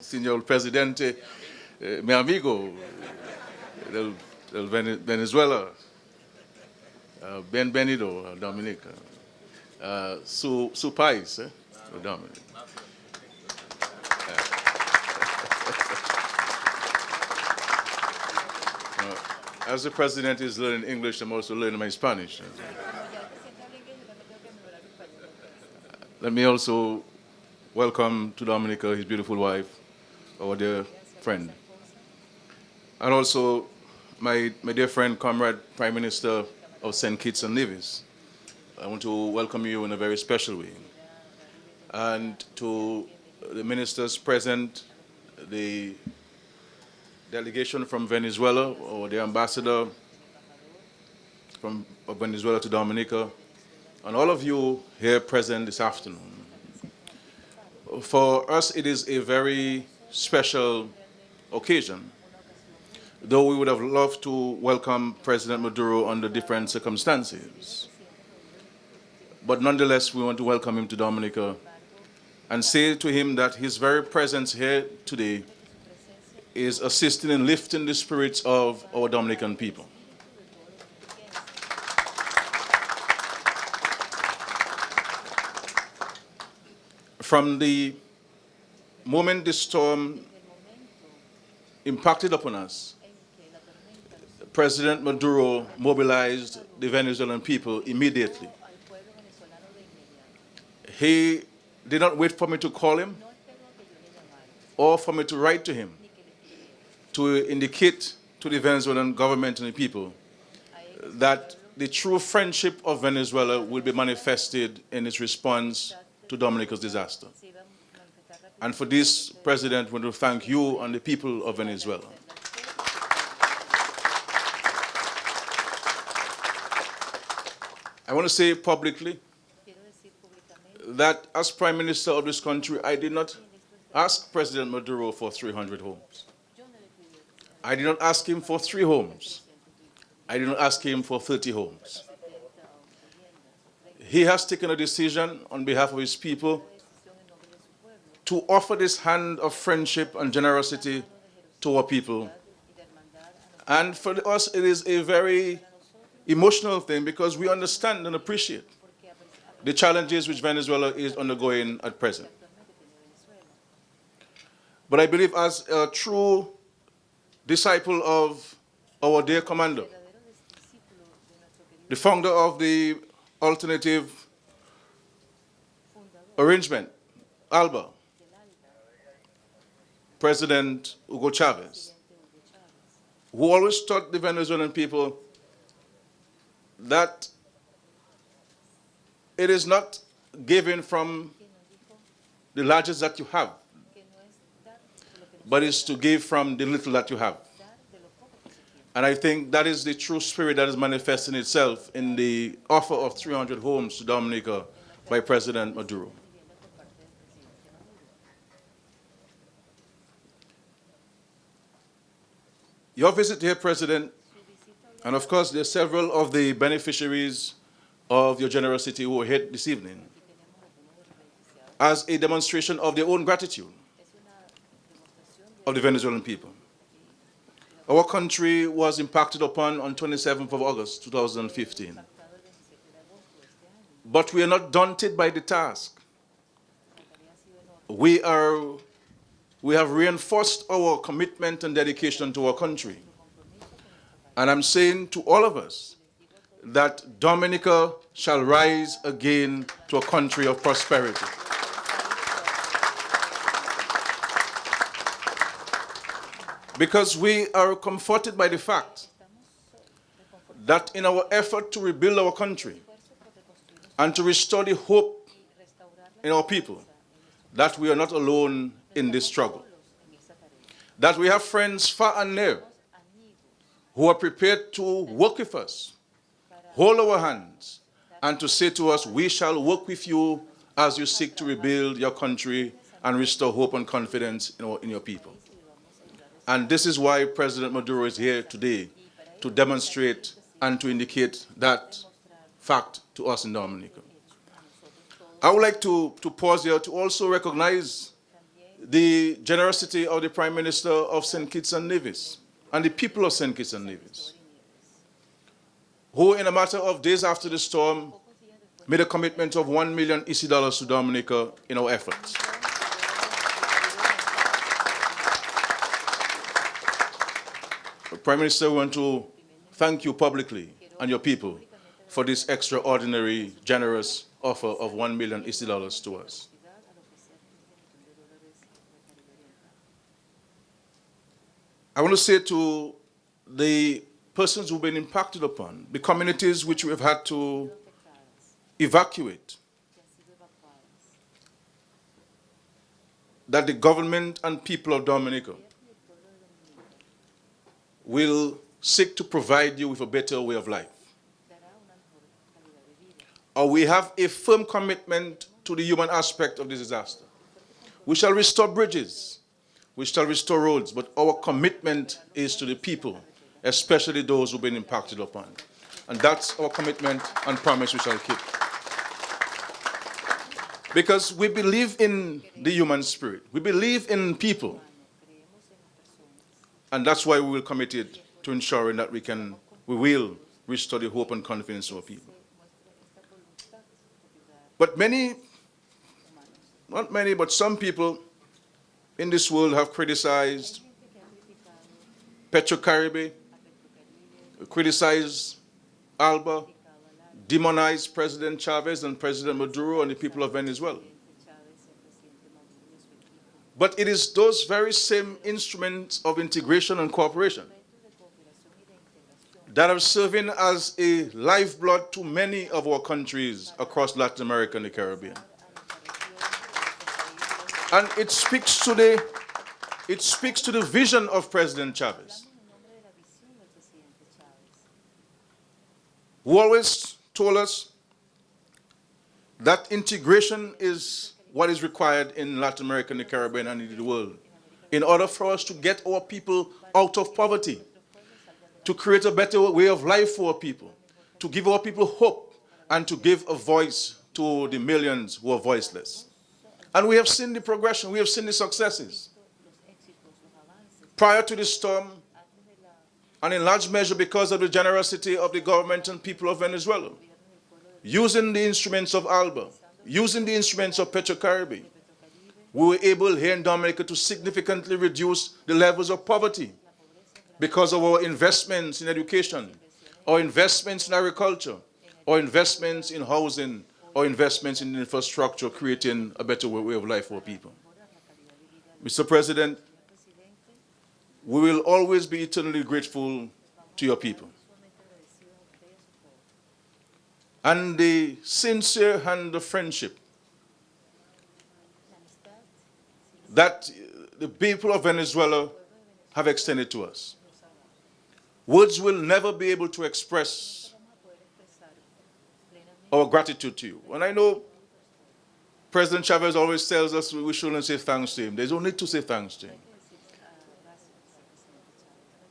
Señor Presidente, mi amigo del Venezuela, bienvenido a Dominica. Su país, Dominica. As the President is learning English, I'm also learning my Spanish. Let me also welcome to Dominica his beautiful wife, our dear friend. And also my dear friend, comrade, Prime Minister of St. Kitts and Nevis. I want to welcome you in a very special way. And to the ministers present, the delegation from Venezuela, or the ambassador from Venezuela to Dominica, and all of you here present this afternoon. For us, it is a very special occasion, though we would have loved to welcome President Maduro under different circumstances. But nonetheless, we want to welcome him to Dominica and say to him that his very presence here today is assisting in lifting the spirits of our Dominican people. From the moment the storm impacted upon us, President Maduro mobilized the Venezuelan people immediately. He did not wait for me to call him or for me to write to him to indicate to the Venezuelan government and the people that the true friendship of Venezuela will be manifested in its response to Dominica's disaster. And for this, President, I want to thank you and the people of Venezuela. I want to say publicly that as Prime Minister of this country, I did not ask President Maduro for 300 homes. I did not ask him for 3 homes. I did not ask him for 30 homes. He has taken a decision on behalf of his people to offer this hand of friendship and generosity to our people. And for us, it is a very emotional thing because we understand and appreciate the challenges which Venezuela is undergoing at present. But I believe as a true disciple of our dear commander, the founder of the alternative arrangement, ALBA, President Hugo Chavez, who always taught the Venezuelan people that it is not given from the largest that you have, but it's to give from the little that you have. And I think that is the true spirit that is manifesting itself in the offer of 300 homes to Dominica by President Maduro. Your visit here, President, and of course there are several of the beneficiaries of your generosity who are here this evening, as a demonstration of their own gratitude of the Venezuelan people. Our country was impacted upon on 27th of August, 2015. But we are not daunted by the task. We have reinforced our commitment and dedication to our country. And I'm saying to all of us that Dominica shall rise again to a country of prosperity. Because we are comforted by the fact that in our effort to rebuild our country and to restore the hope in our people, that we are not alone in this struggle. That we have friends far and near who are prepared to work with us, hold our hands, and to say to us, we shall work with you as you seek to rebuild your country and restore hope and confidence in your people. And this is why President Maduro is here today, to demonstrate and to indicate that fact to us in Dominica. I would like to pause here to also recognize the generosity of the Prime Minister of St. Kitts and Nevis and the people of St. Kitts and Nevis, who in a matter of days after the storm made a commitment of $1 million EC to Dominica in our efforts. Prime Minister, I want to thank you publicly and your people for this extraordinary, generous offer of $1 million EC to us. I want to say to the persons who've been impacted upon, the communities which we have had to evacuate, that the government and people of Dominica will seek to provide you with a better way of life. Or we have a firm commitment to the human aspect of this disaster. We shall restore bridges, we shall restore roads, but our commitment is to the people, especially those who've been impacted upon. And that's our commitment and promise we shall keep. Because we believe in the human spirit. We believe in people. And that's why we will commit it to ensuring that we will restore the hope and confidence of our people. But many, not many, but some people in this world have criticized Petrocaribe, criticized Alba, demonized President Chavez and President Maduro and the people of Venezuela. But it is those very same instruments of integration and cooperation that are serving as a lifeblood to many of our countries across Latin America and the Caribbean. And it speaks to the vision of President Chavez, who always told us that integration is what is required in Latin America and the Caribbean and in the world in order for us to get our people out of poverty, to create a better way of life for our people, to give our people hope, and to give a voice to the millions who are voiceless. And we have seen the progression, we have seen the successes. Prior to this storm, and in large measure because of the generosity of the government and people of Venezuela, using the instruments of ALBA, using the instruments of Petrocaribe, we were able here in Dominica to significantly reduce the levels of poverty because of our investments in education, our investments in agriculture, our investments in housing, our investments in infrastructure, creating a better way of life for people. Mr. President, we will always be eternally grateful to your people. And the sincere hand of friendship that the people of Venezuela have extended to us. Words will never be able to express our gratitude to you. And I know President Chavez always tells us we shouldn't say thanks to him. There's no need to say thanks to him.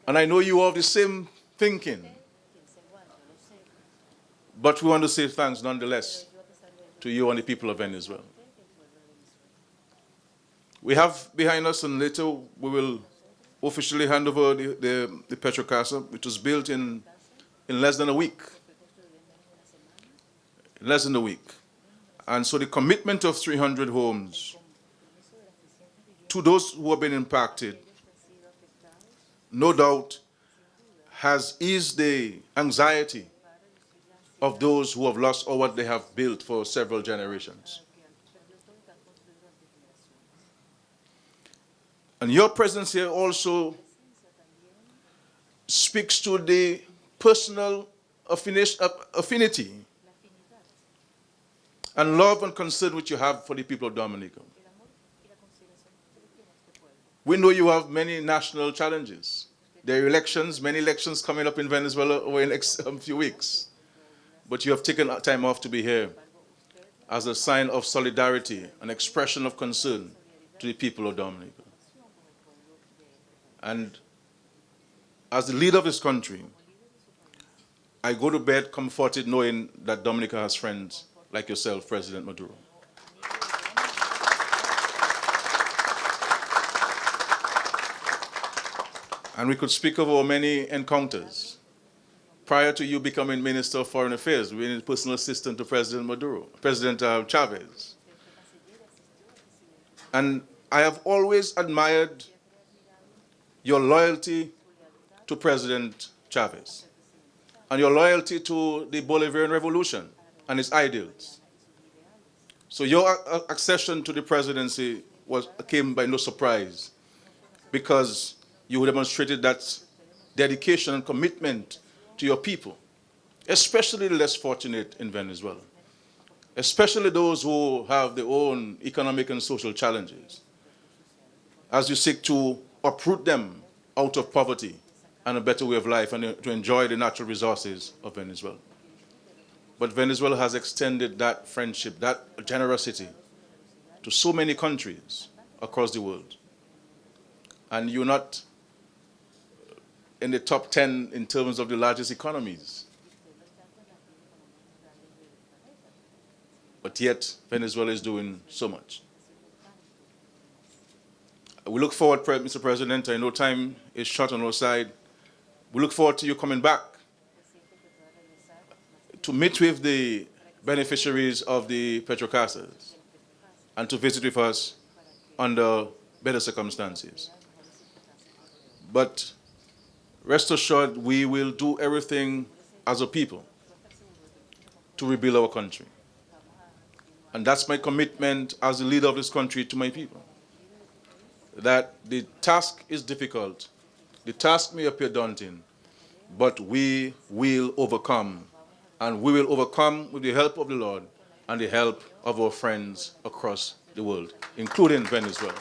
And I know you have the same thinking. But we want to say thanks nonetheless to you and the people of Venezuela. We have behind us, and later we will officially hand over the Petrocasa, which was built in less than a week. Less than a week. And so the commitment of 300 homes to those who have been impacted, no doubt, has eased the anxiety of those who have lost all what they have built for several generations. And your presence here also speaks to the personal affinity and love and concern which you have for the people of Dominica. We know you have many national challenges. There are elections, many elections coming up in Venezuela over the next few weeks. But you have taken time off to be here as a sign of solidarity, an expression of concern to the people of Dominica. And as the leader of this country, I go to bed comforted knowing that Dominica has friends like yourself, President Maduro. And we could speak of our many encounters. Prior to you becoming Minister of Foreign Affairs, we were personal assistant to President Chavez. And I have always admired your loyalty to President Chavez and your loyalty to the Bolivarian Revolution and its ideals. So your accession to the presidency came by no surprise, because you demonstrated that dedication and commitment to your people, especially the less fortunate in Venezuela, especially those who have their own economic and social challenges, as you seek to uproot them out of poverty and a better way of life and to enjoy the natural resources of Venezuela. But Venezuela has extended that friendship, that generosity to so many countries across the world. And you're not in the top 10 in terms of the largest economies. But yet, Venezuela is doing so much. We look forward, Mr. President, I know time is short on our side. We look forward to you coming back to meet with the beneficiaries of the Petrocasas and to visit with us under better circumstances. But rest assured, we will do everything as a people to rebuild our country. And that's my commitment as the leader of this country to my people. That the task is difficult, the task may appear daunting, but we will overcome. And we will overcome with the help of the Lord and the help of our friends across the world, including Venezuela.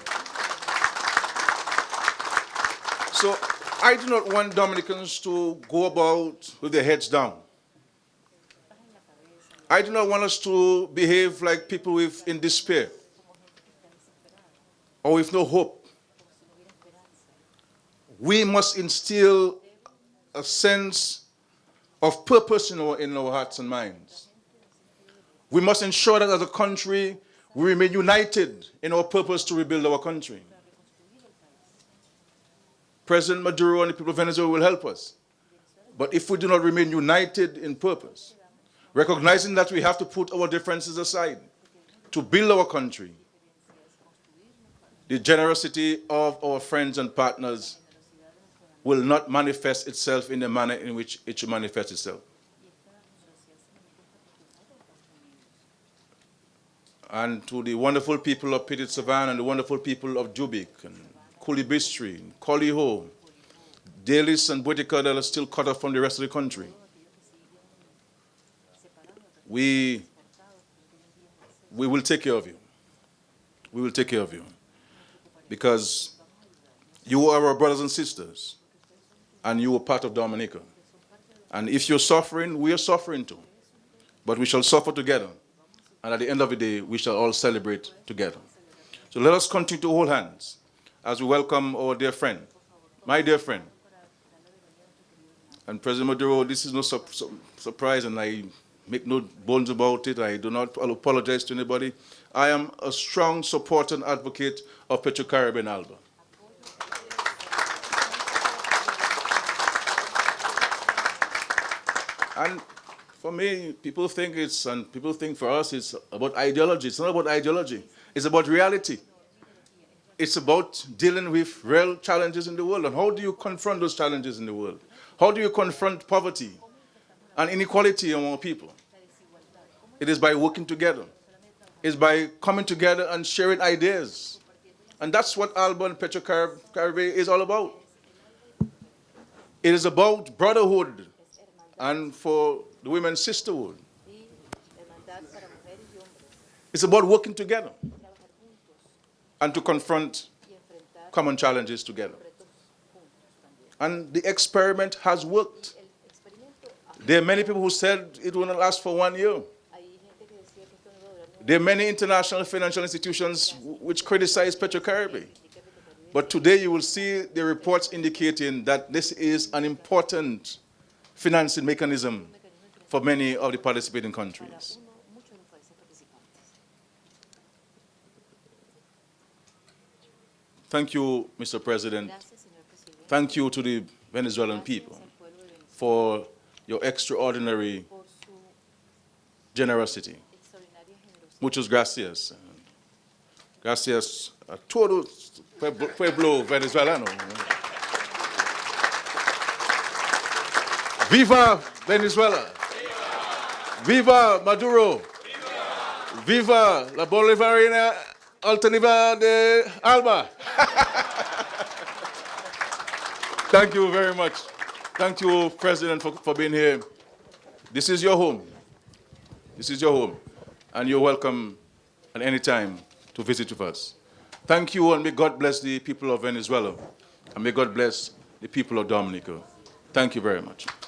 So I do not want Dominicans to go about with their heads down. I do not want us to behave like people in despair or with no hope. We must instill a sense of purpose in our hearts and minds. We must ensure that as a country, we remain united in our purpose to rebuild our country. President Maduro and the people of Venezuela will help us. But if we do not remain united in purpose, recognizing that we have to put our differences aside to build our country, the generosity of our friends and partners will not manifest itself in the manner in which it should manifest itself. And to the wonderful people of Petit Savan and the wonderful people of Jubik and Kulibistri, and Koliho, Dalis and Boutica that are still cut off from the rest of the country, we will take care of you. We will take care of you. Because you are our brothers and sisters, and you are part of Dominica. And if you're suffering, we are suffering too. But we shall suffer together. And at the end of the day, we shall all celebrate together. So let us continue to hold hands as we welcome our dear friend, my dear friend. And President Maduro, this is no surprise, and I make no bones about it. I do not apologize to anybody. I am a strong supporter and advocate of Petro-Caribbean Alba. And for me, people think for us it's about ideology. It's not about ideology. It's about reality. It's about dealing with real challenges in the world. And how do you confront those challenges in the world? How do you confront poverty and inequality among people? It is by working together. It's by coming together and sharing ideas. And that's what Alba and Petro-Caribbean is all about. It is about brotherhood and for the women, sisterhood. It's about working together and to confront common challenges together. And the experiment has worked. There are many people who said it will not last for 1 year. There are many international financial institutions which criticize Petro-Caribbean. But today you will see the reports indicating that this is an important financing mechanism for many of the participating countries. Thank you, Mr. President. Thank you to the Venezuelan people for your extraordinary generosity. Muchas gracias. Gracias a todo pueblo venezolano. Viva Venezuela! Viva Maduro! Viva la Bolivariana Alternativa de Alba! Thank you very much. Thank you, President, for being here. This is your home. This is your home. And you're welcome at any time to visit with us. Thank you, and may God bless the people of Venezuela. And may God bless the people of Dominica. Thank you very much.